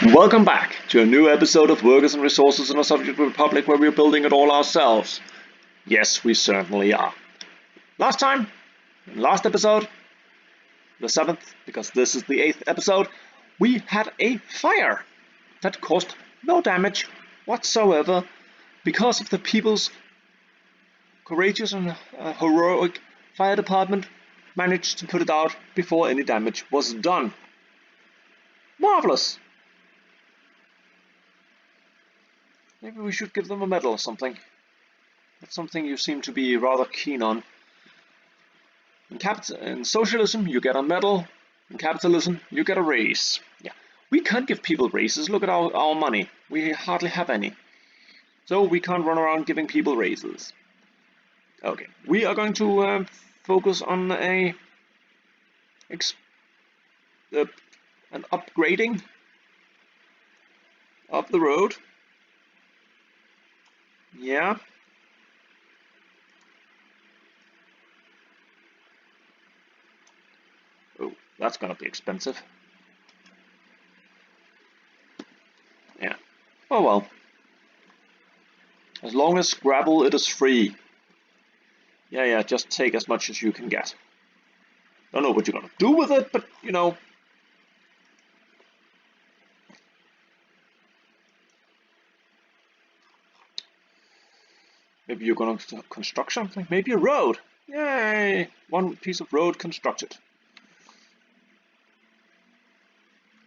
Welcome back to a new episode of Workers and Resources in a Subject Republic where we're building it all ourselves. Yes, we certainly are. Last episode, the 7th, because this is the 8th episode, we had a fire that caused no damage whatsoever because of the people's courageous and heroic fire department managed to put it out before any damage was done. Marvelous! Maybe we should give them a medal or something. That's something you seem to be rather keen on. In socialism, you get a medal. In capitalism, you get a raise. Yeah, we can't give people raises. Look at our money. We hardly have any. So we can't run around giving people raises. Okay, we are going to focus on an upgrading of the road. Yeah. Oh, that's gonna be expensive. Yeah. Oh well. As long as gravel, it is free. Yeah, just take as much as you can get. Don't know what you're gonna do with it, but you know. Maybe you're gonna construct something. Maybe a road. Yay! One piece of road constructed.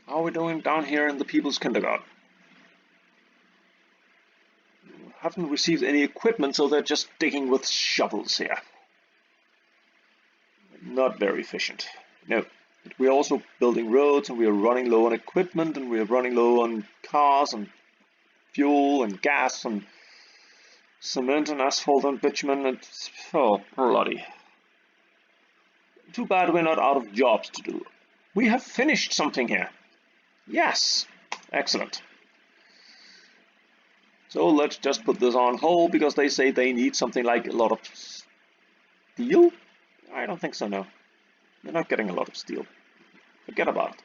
How are we doing down here in the People's Kindergarten? Haven't received any equipment, so they're just digging with shovels here. Not very efficient. No. We're also building roads, and we are running low on equipment, and we are running low on cars and fuel and gas and cement and asphalt and bitumen and bloody. Too bad we're not out of jobs to do. We have finished something here. Yes, excellent. So let's just put this on hold because they say they need something like a lot of steel. I don't think so, no. They're not getting a lot of steel. Forget about it.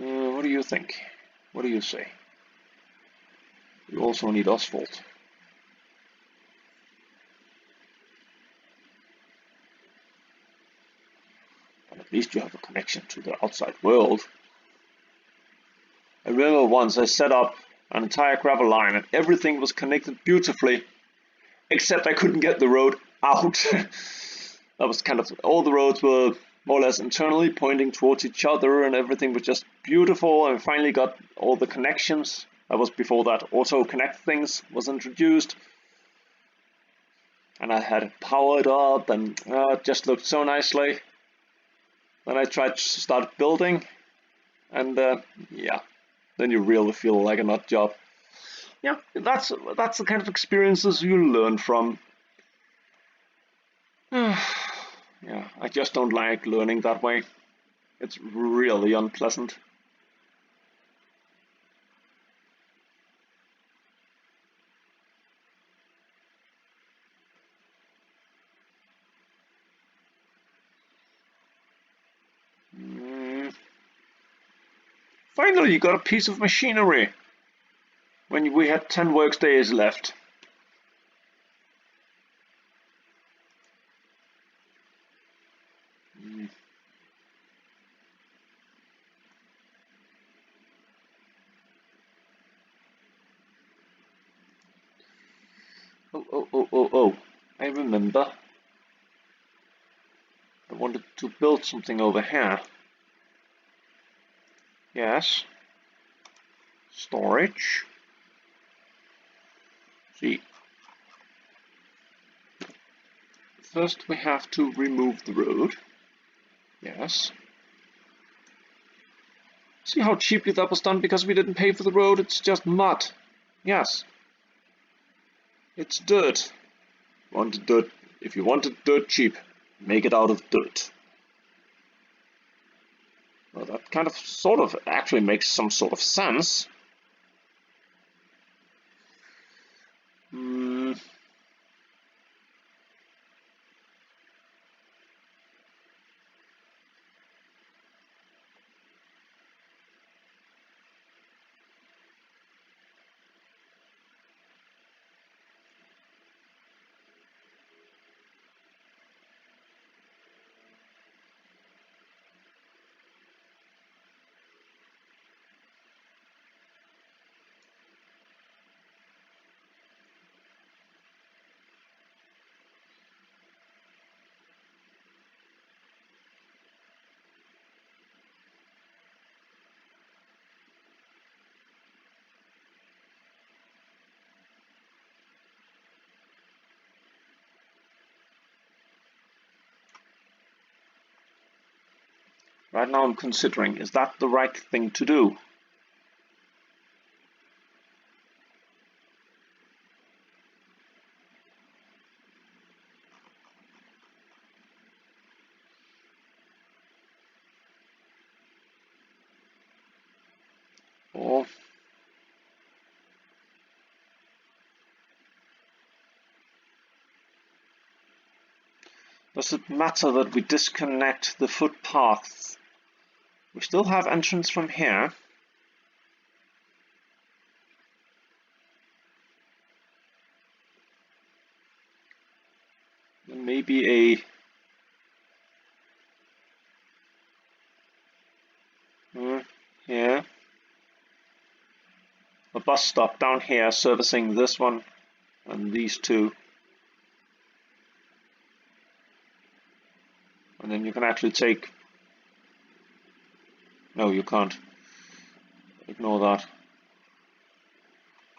What do you think? What do you say? We also need asphalt. But at least you have a connection to the outside world. I remember once I set up an entire gravel line and everything was connected beautifully, except I couldn't get the road out. That was kind of, all the roads were more or less internally pointing towards each other and everything was just beautiful. And I finally got all the connections. That was before that auto connect things was introduced. And I had it powered up and it just looked so nicely. Then I tried to start building and yeah, then you really feel like a nut job. Yeah, that's the kind of experiences you learn from. Yeah, I just don't like learning that way. It's really unpleasant. Finally, you got a piece of machinery when we had 10 work days left. Oh, I remember. I wanted to build something over here. Yes. Storage. See. First we have to remove the road. Yes. See how cheaply that was done because we didn't pay for the road? It's just mud. Yes. It's dirt. If you wanted dirt cheap, make it out of dirt. Well, that kind of sort of actually makes some sort of sense. Hmm. Right now I'm considering, is that the right thing to do? Or does it matter that we disconnect the footpaths? We still have entrance from here. And maybe here. A bus stop down here servicing this one and these two. And then you can actually take... No, you can't. Ignore that.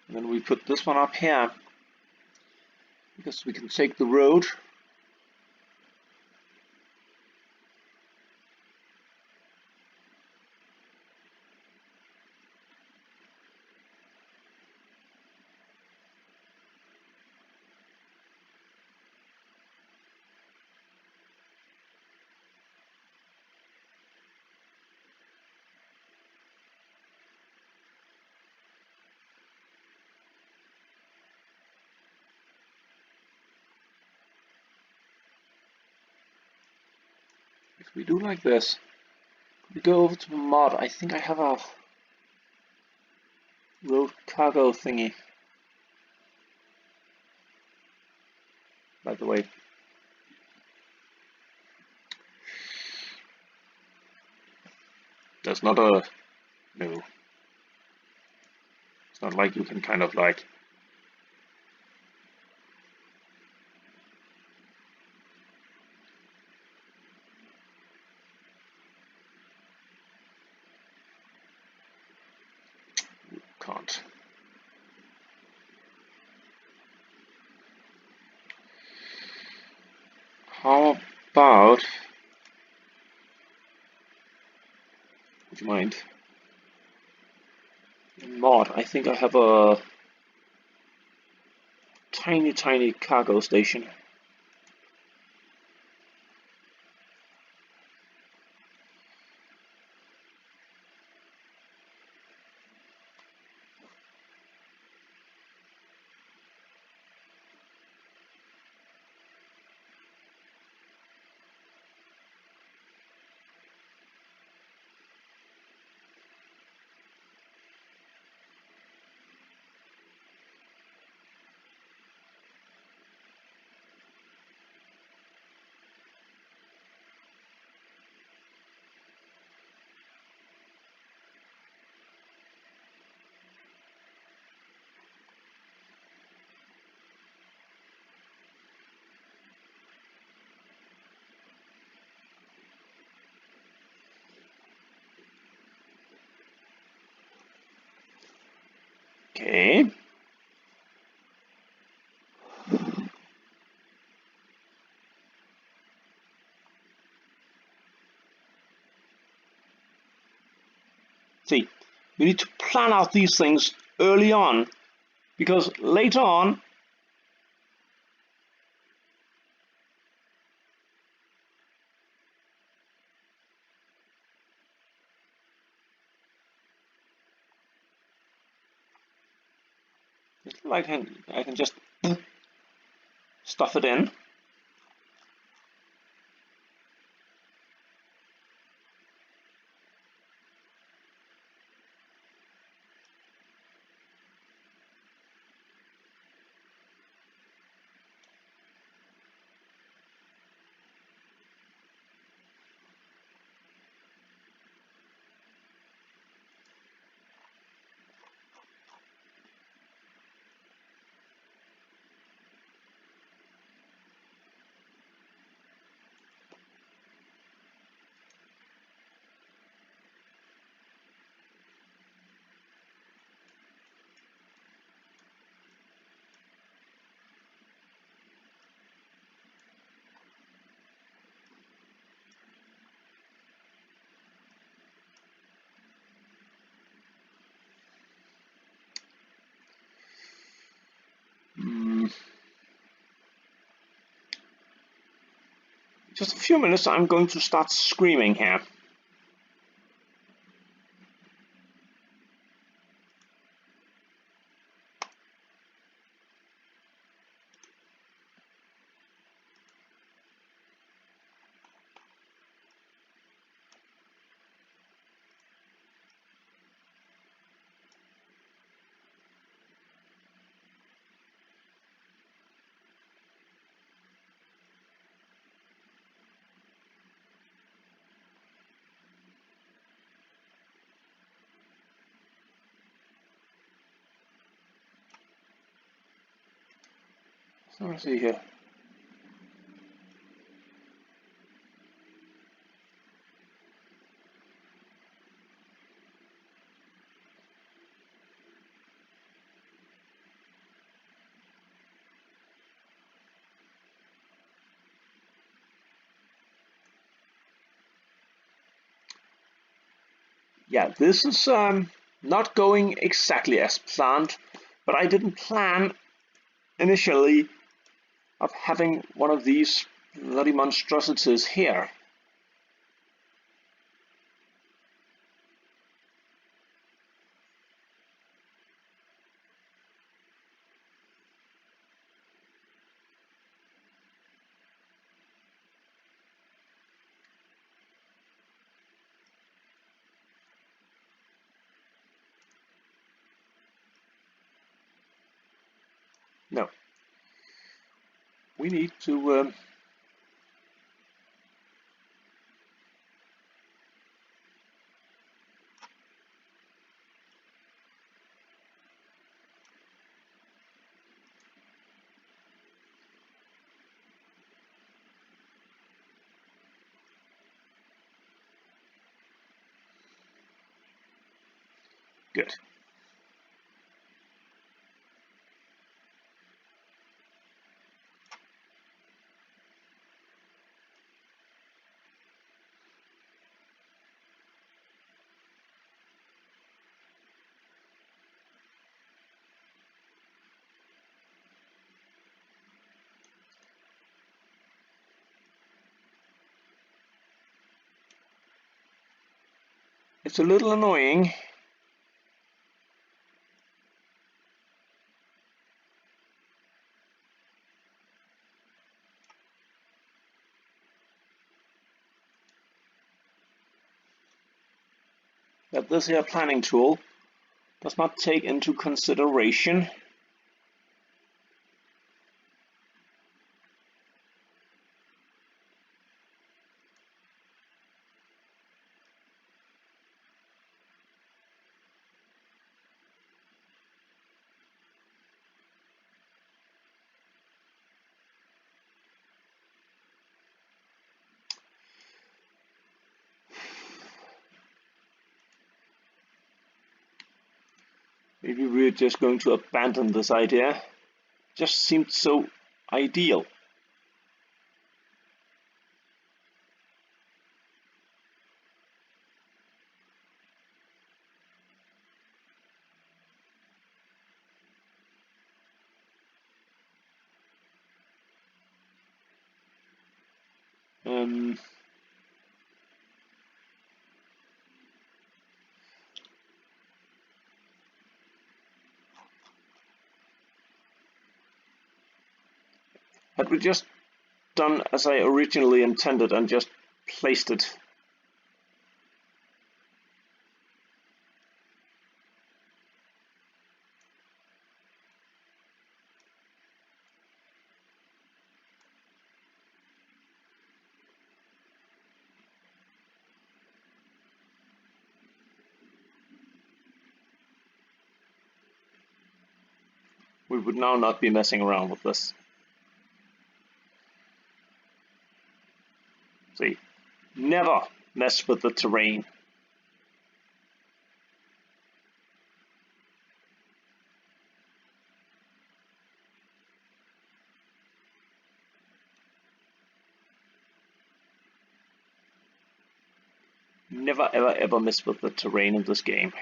And then we put this one up here, because we can take the road. If we do like this, we go over to mod. I think I have a road cargo thingy. By the way, there's not a... No. It's not like you can kind of like... Can't. How about... Would you mind? Mod, I think I have a tiny cargo station. Okay. See, we need to plan out these things early on, because later on, like I can just stuff it in. Just a few minutes, I'm going to start screaming here. Let me see here. Yeah, this is not going exactly as planned, but I didn't plan initially of having one of these bloody monstrosities here. No. We need to good. It's a little annoying. That this here planning tool does not take into consideration maybe we're just going to abandon this idea. Just seemed so ideal. Um, Had we just done as I originally intended and just placed it. We would now not be messing around with this. See, never mess with the terrain. Never ever ever mess with the terrain in this game.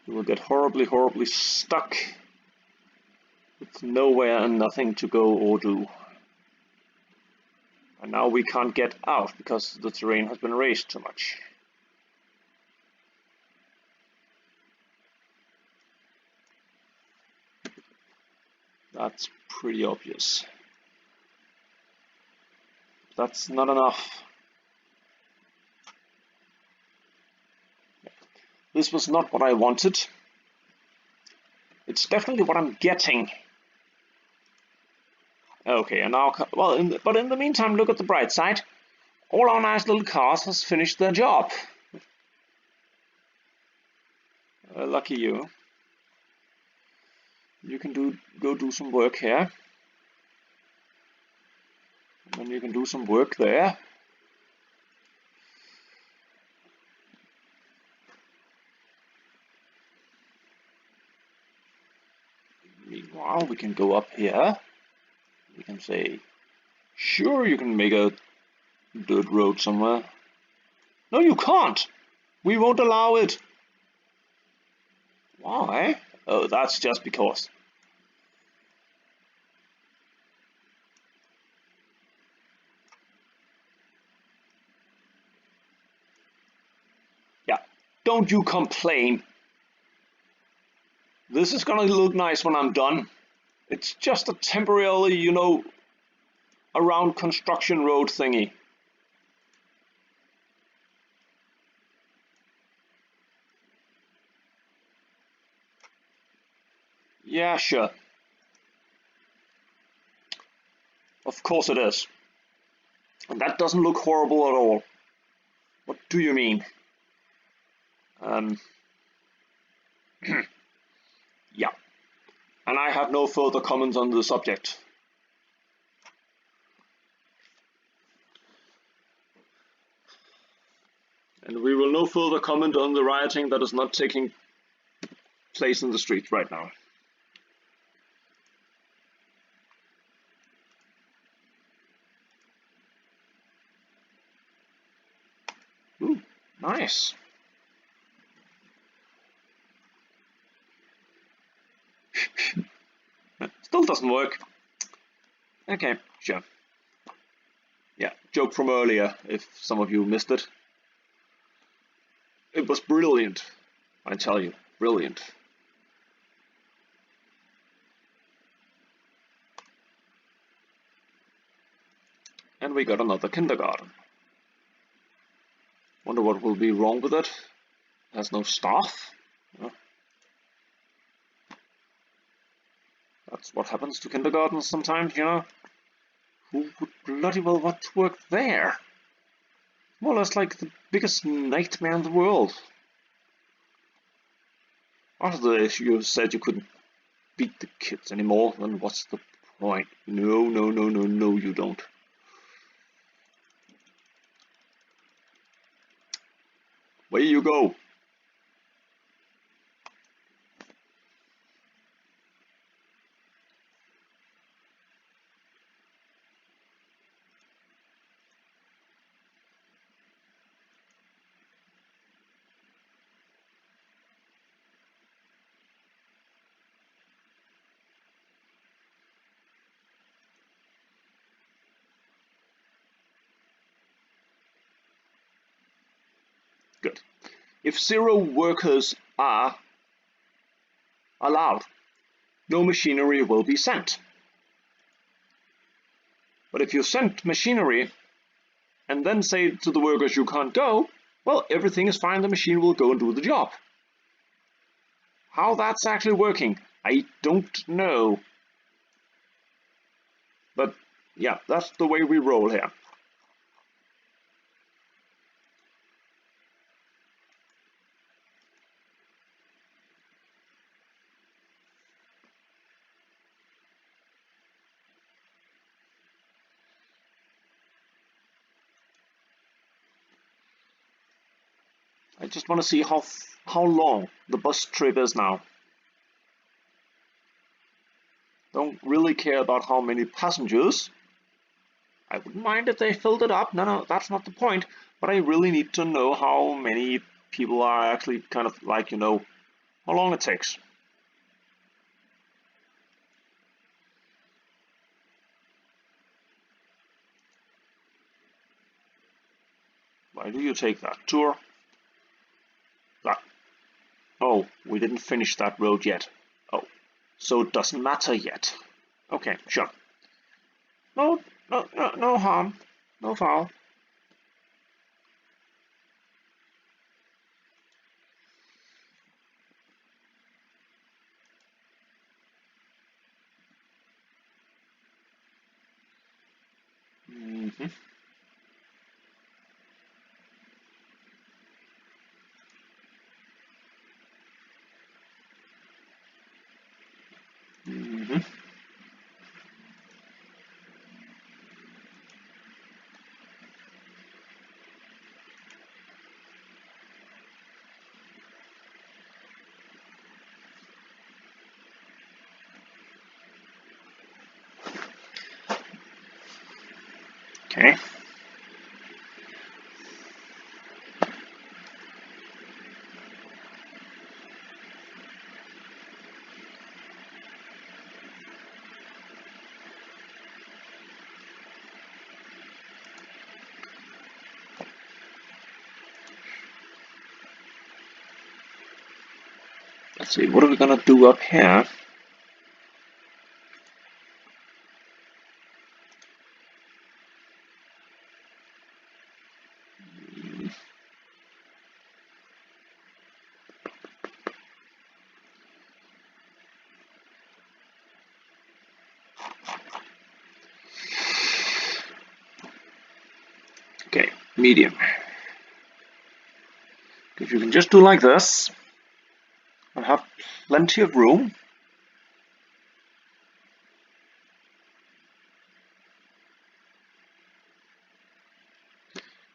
You will get horribly stuck with nowhere and nothing to go or do. And now we can't get out because the terrain has been raised too much. That's pretty obvious. That's not enough. This was not what I wanted. It's definitely what I'm getting. Okay, and now, well, but in the meantime, look at the bright side. All our nice little cars has finished their job. Lucky you. You can go do some work here. And then you can do some work there. Meanwhile, we can go up here. We can say, sure, you can make a dirt road somewhere. No, you can't. We won't allow it. Why? Oh, that's just because. Yeah, don't you complain. This is gonna look nice when I'm done. It's just a temporarily, you know, around construction road thingy. Yeah, sure. Of course it is. And that doesn't look horrible at all. What do you mean? Yeah. And I have no further comments on the subject. And we will no further comment on the rioting that is not taking place in the streets right now. Ooh, nice. Still doesn't work. Okay, sure. Yeah, joke from earlier, if some of you missed it. It was brilliant, I tell you, brilliant. And we got another kindergarten. Wonder what will be wrong with it. It has no staff. That's what happens to kindergartens sometimes, you know. Who would bloody well want to work there? More or less like the biggest nightmare in the world. After you said you couldn't beat the kids anymore, then what's the point? No, you don't. Where you go? Good. If 0 workers are allowed, no machinery will be sent. But if you send machinery and then say to the workers you can't go, well, everything is fine, the machine will go and do the job. How that's actually working, I don't know. But yeah, that's the way we roll here. I just want to see how long the bus trip is now. Don't really care about how many passengers. I wouldn't mind if they filled it up. No, that's not the point. But I really need to know how many people are actually kind of like, how long it takes. Why do you take that tour? That. Oh, we didn't finish that road yet. Oh, so it doesn't matter yet. Okay, sure. No harm. No foul. Mm-hmm. Mm-hmm. Okay. Let's see, what are we gonna do up here? Okay, medium. If you can just do like this, and have plenty of room.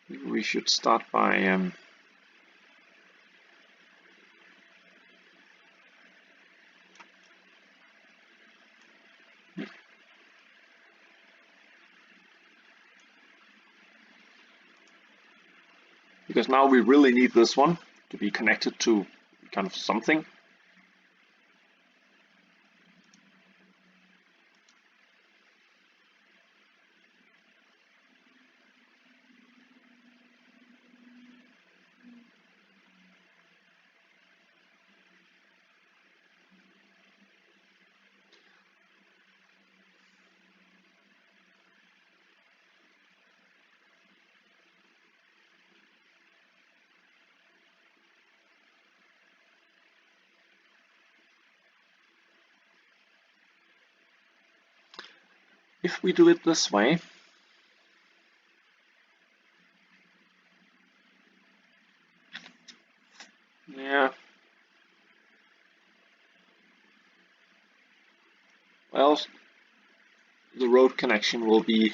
Maybe we should start by because now we really need this one to be connected to kind of something. If we do it this way, yeah, well, the road connection will be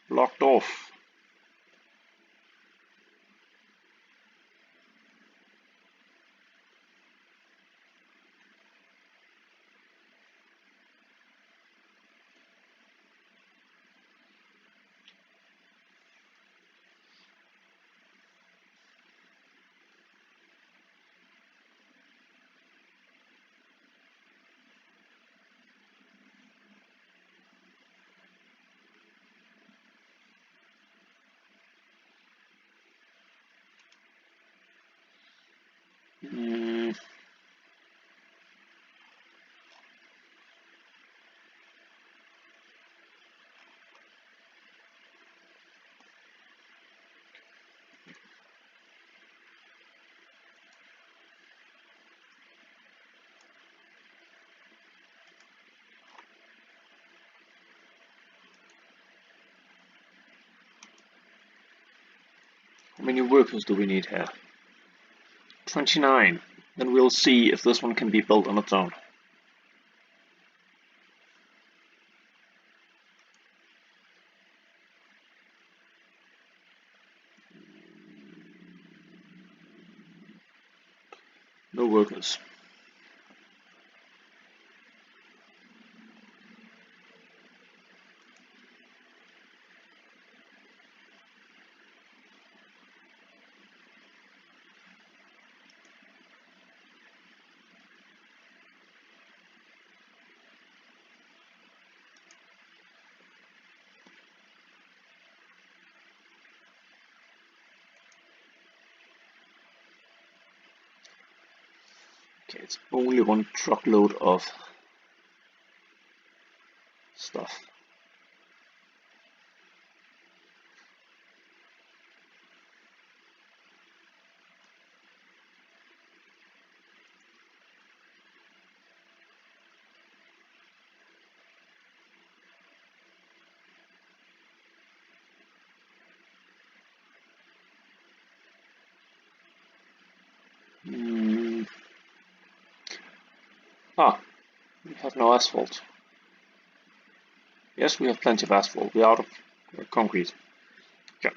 blocked off. Mm. How many workers do we need here? 29. Then we'll see if this one can be built on its own. No workers. Okay, it's only one truckload of stuff. Mm. Ah, we have no asphalt. Yes, we have plenty of asphalt. We're out of concrete. Yeah.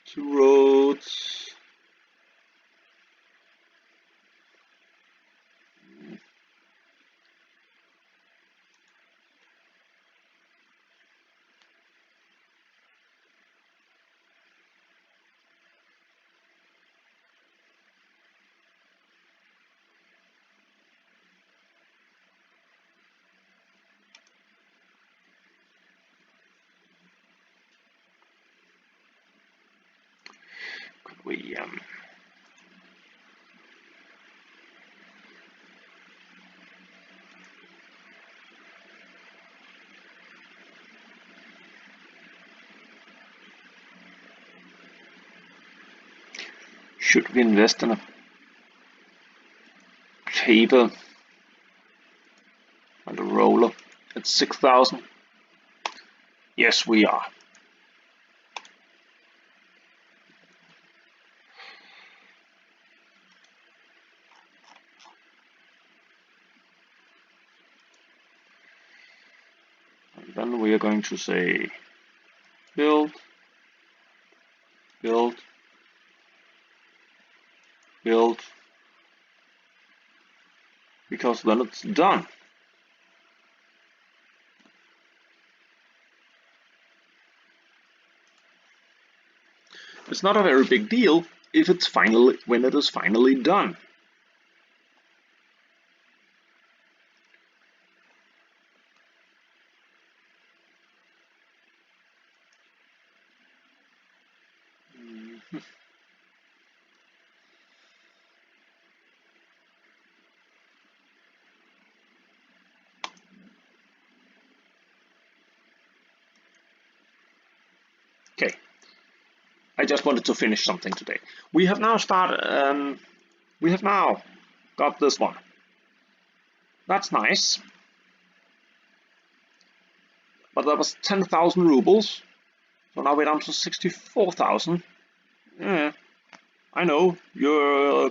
Two roads. Could we should we invest in a paver and a roller at 6,000? Yes, we are. And then we are going to say build, build, build, because then it's done. It's not a very big deal if it's finally when it is finally done. Okay, I just wanted to finish something today. We have now started. We have now got this one. That's nice. But that was 10,000 rubles. So now we're down to 64,000. Yeah, I know you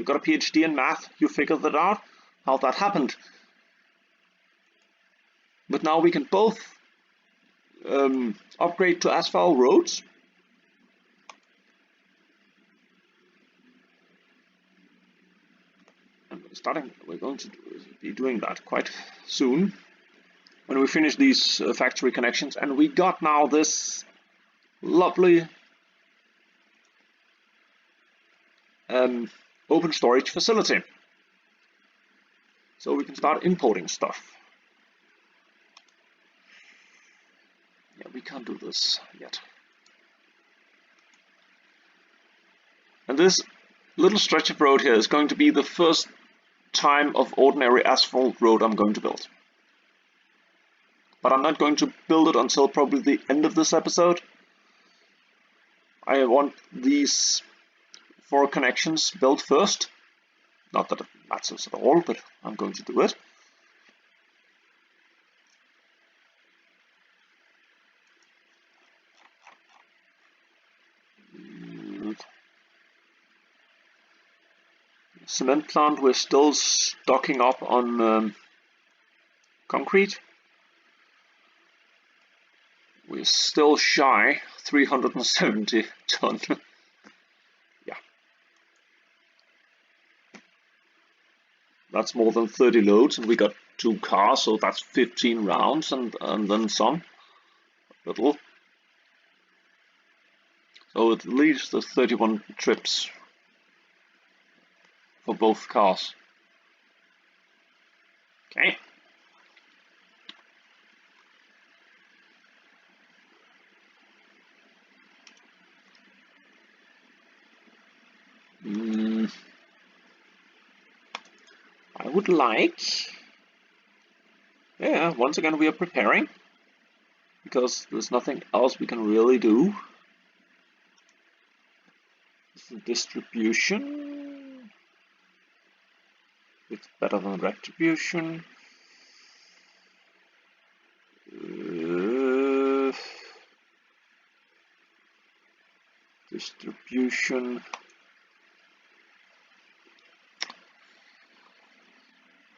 got a PhD in math. You figured that out. How that happened. But now we can both upgrade to asphalt roads. And we're going to be doing that quite soon. when we finish these factory connections, and we got now this lovely open storage facility. So we can start importing stuff. Yeah, we can't do this yet. And this little stretch of road here is going to be the first time of ordinary asphalt road I'm going to build. But I'm not going to build it until probably the end of this episode. I want these 4 connections built first. Not that it matters at all, but I'm going to do it. Cement plant, we're still stocking up on concrete. We're still shy 370 ton. Yeah. That's more than 30 loads, and we got 2 cars, so that's 15 rounds and then some. Little. So at least there's 31 trips for both cars. Okay. I would like... Yeah, once again we are preparing, because there's nothing else we can really do. Distribution. It's better than retribution. Distribution.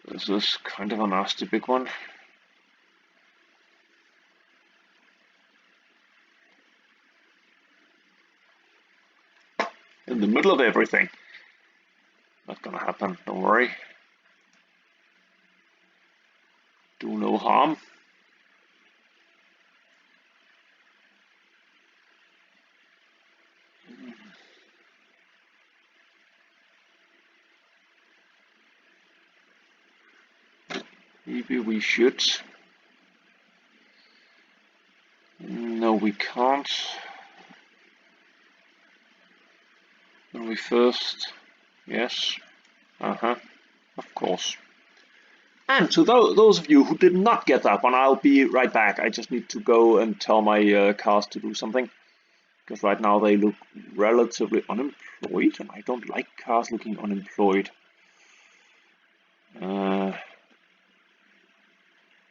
This is kind of a nasty big one. In the middle of everything. Not gonna happen, don't worry. Do no harm. Maybe we should. No, we can't. When we first... Yes. Of course. And to those of you who did not get that one, I'll be right back. I just need to go and tell my cars to do something. Because right now they look relatively unemployed, and I don't like cars looking unemployed.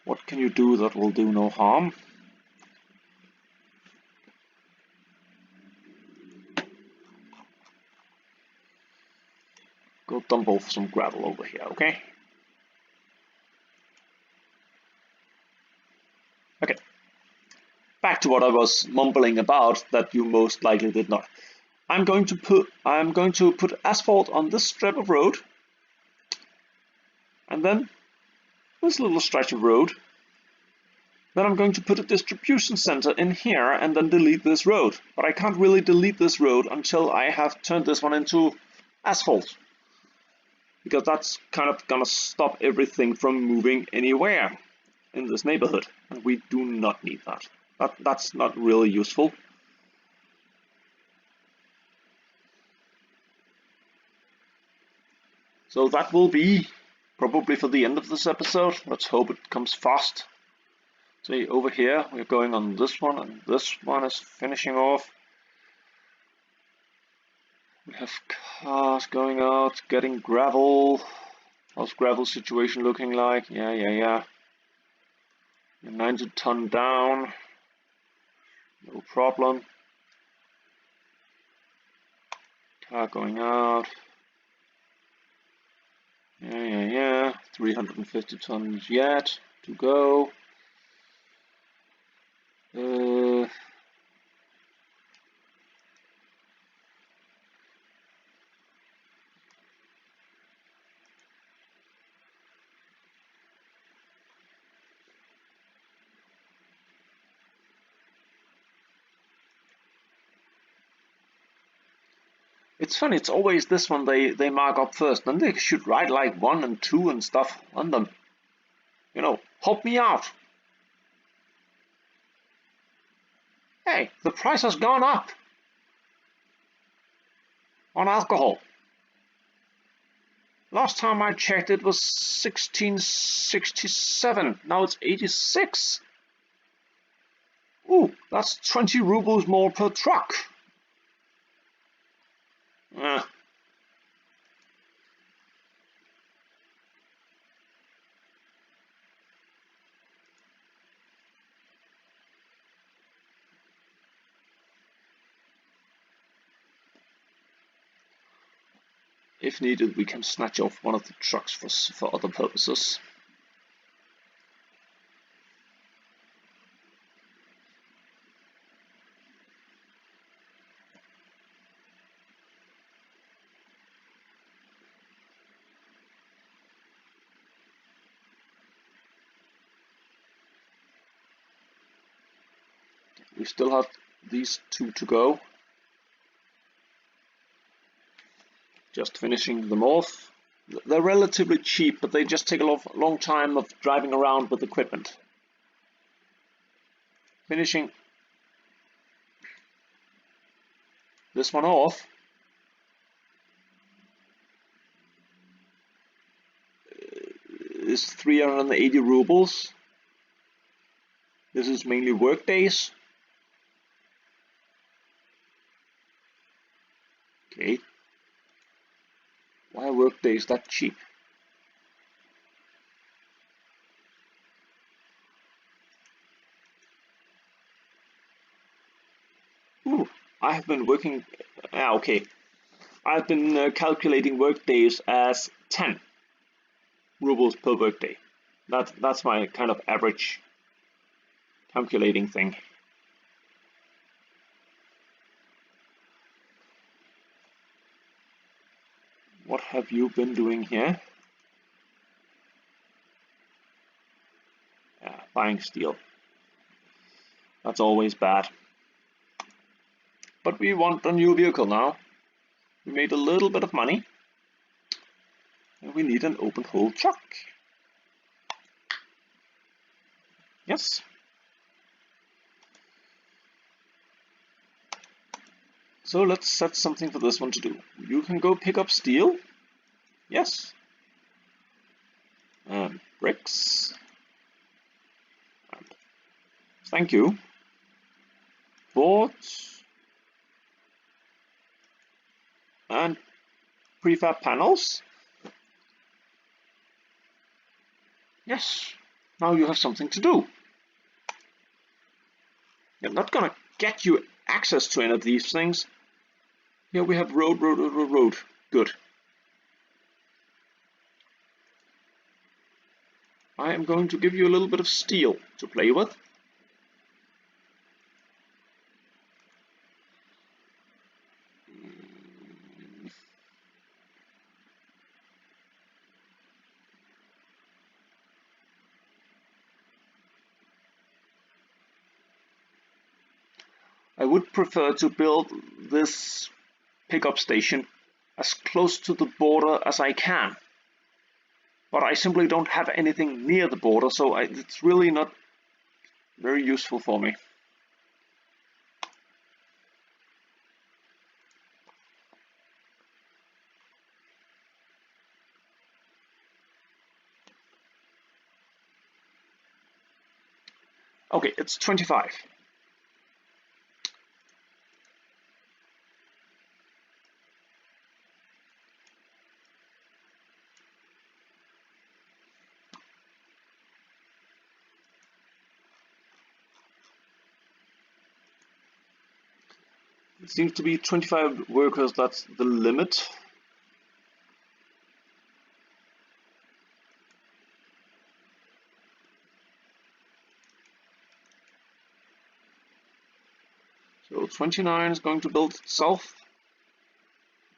What can you do that will do no harm? Go dump off some gravel over here, okay? Okay. Back to what I was mumbling about that you most likely did not. I'm going to put asphalt on this strip of road, and then this little stretch of road. Then I'm going to put a distribution center in here and then delete this road. But I can't really delete this road until I have turned this one into asphalt. Because that's kind of gonna stop everything from moving anywhere in this neighborhood. And we do not need that. That's not really useful. So that will be probably for the end of this episode. Let's hope it comes fast. See, over here we're going on this one, and this one is finishing off. We have cars going out, getting gravel. How's gravel situation looking like? Yeah. 90 ton down. No problem. Car going out. Yeah. 350 tons yet to go. It's funny, it's always this one they mark up first, then they should write like 1 and 2 and stuff on them. You know, help me out. Hey, the price has gone up on alcohol. Last time I checked it was 1667, now it's 86. Ooh, that's 20 rubles more per truck. If needed, we can snatch off one of the trucks for other purposes. We still have these 2 to go. Just finishing them off. They're relatively cheap, but they just take a long time of driving around with equipment. Finishing this one off. Is 380 rubles. This is mainly work days. Okay. Why are work days that cheap? Ooh, I have been working. Okay. I've been calculating work days as 10 rubles per workday. That's my kind of average calculating thing. What have you been doing here? Buying steel. That's always bad. But we want a new vehicle now. We made a little bit of money. And we need an open hole truck. Yes. So let's set something for this one to do. You can go pick up steel. Yes. And bricks. And thank you. Boards. And prefab panels. Yes. Now you have something to do. I'm not gonna get you access to any of these things. Here we have road. Good. I am going to give you a little bit of steel to play with. I would prefer to build this pickup station as close to the border as I can. But I simply don't have anything near the border, so it's really not very useful for me. Okay, it's 25. It seems to be 25 workers, that's the limit. So 29 is going to build itself,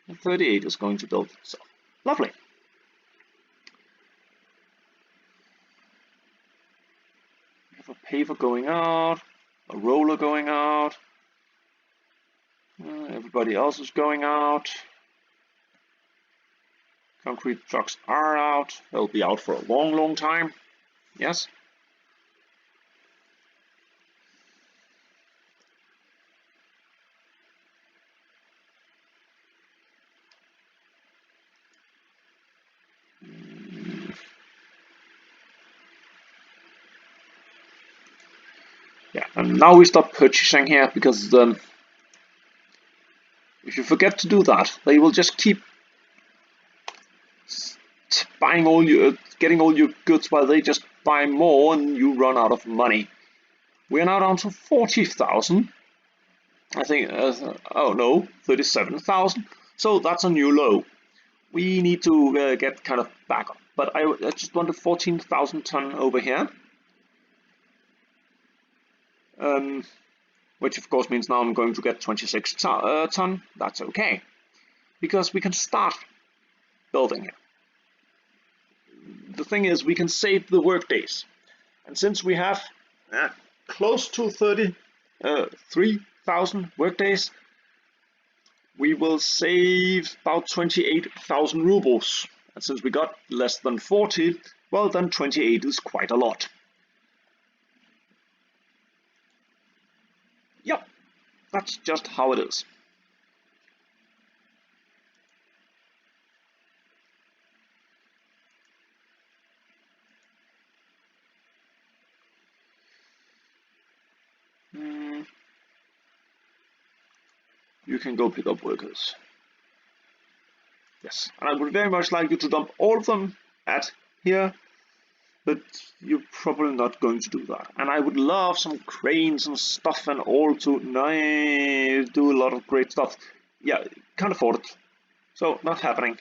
and 38 is going to build itself. Lovely. We have a paver going out, a roller going out. Everybody else is going out. Concrete trucks are out. They'll be out for a long, long time. Yes. Yeah, and now we stop purchasing here because if you forget to do that, they will just keep buying all your, getting all your goods while they just buy more and you run out of money. We are now down to 40,000. I think, oh no, 37,000. So that's a new low. We need to get kind of back up. But I just wanted 14,000 ton over here. Which of course means now I'm going to get 26 ton. That's okay. Because we can start building it. The thing is, we can save the work days. And since we have close to 3,000 work days, we will save about 28,000 rubles. And since we got less than 40, well then 28 is quite a lot. Yep, that's just how it is. You can go pick up workers. Yes, and I would very much like you to dump all of them at here, but you're probably not going to do that. And I would love some cranes and stuff and all to do a lot of great stuff. Yeah, can't afford it. So, not happening.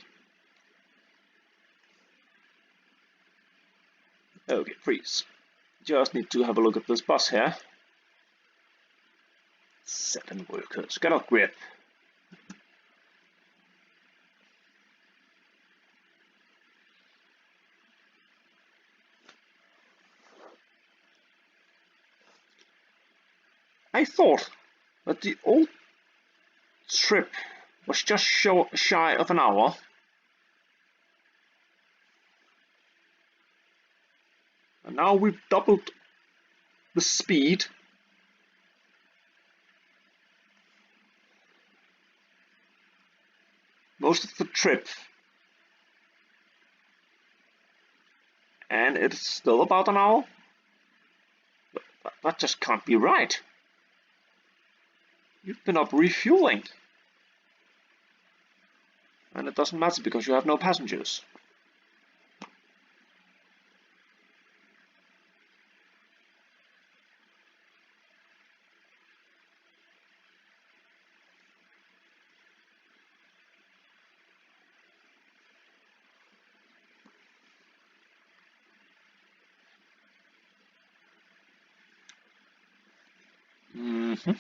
Okay, freeze. Just need to have a look at this bus here. 7 workers. Get off grid. I thought that the old trip was just shy of an hour. And now we've doubled the speed. Most of the trip. And it's still about an hour? That just can't be right. You've been up refueling. And it doesn't matter because you have no passengers. Mm-hmm.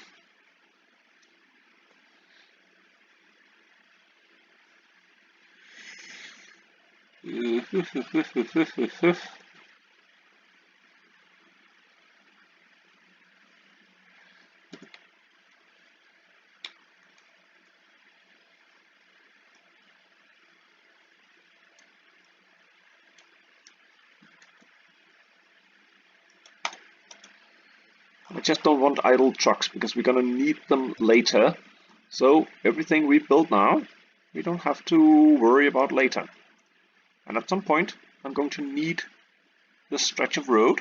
I just don't want idle trucks because we're gonna need them later. So everything we build now, we don't have to worry about later. And at some point, I'm going to need this stretch of road.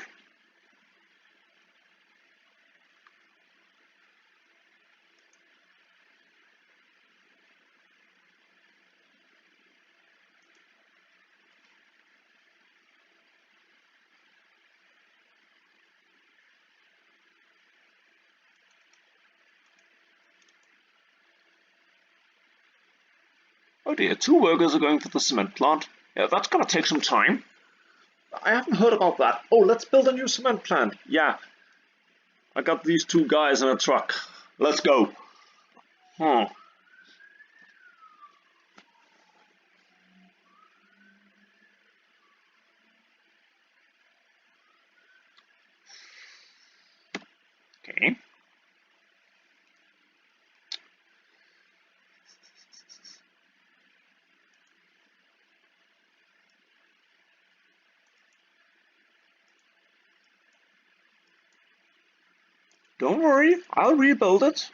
Oh dear, 2 workers are going to the cement plant. Yeah, that's gonna take some time. I haven't heard about that. Oh, let's build a new cement plant. Yeah. I got these 2 guys in a truck. Let's go. Huh. Okay. Don't worry, I'll rebuild it.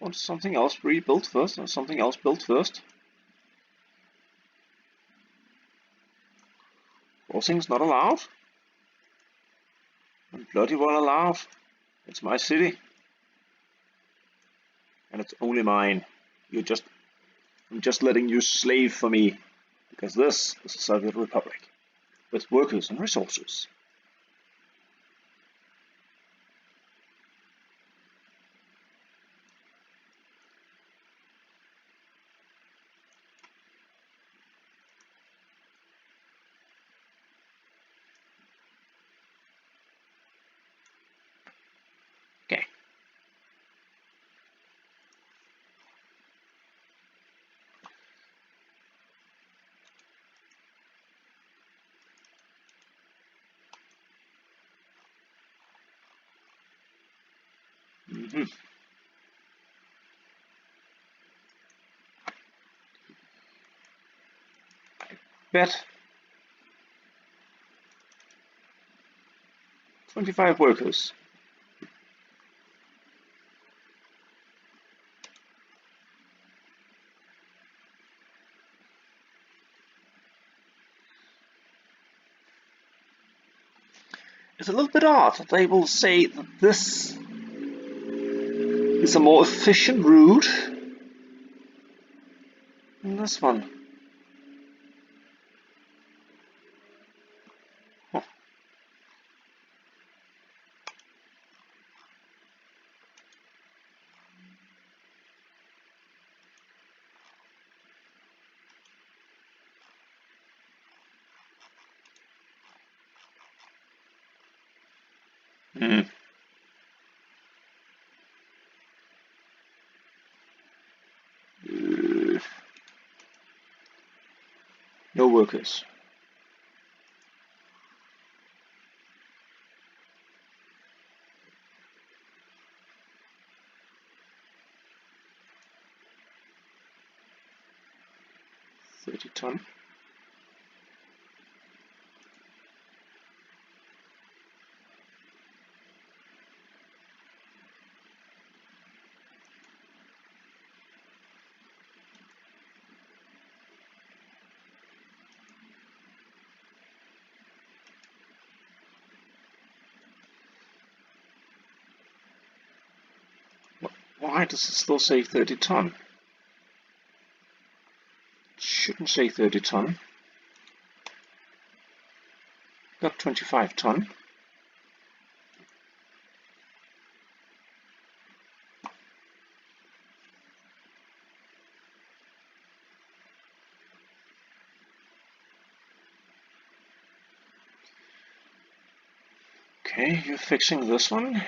Want something else rebuilt first and something else built first. Crossing's not allowed. I'm bloody well allowed. It's my city. And it's only mine. I'm just letting you slave for me. Because this is a Soviet Republic. With workers and resources. Okay. Mm-hmm. Bet 25 workers. It's a little bit odd that they will say that this is a more efficient route than this one. Huh. Mm. No workers. $30 ton. Why does it still say 30 ton? It shouldn't say 30 ton. Got 25 ton. Okay, you're fixing this one.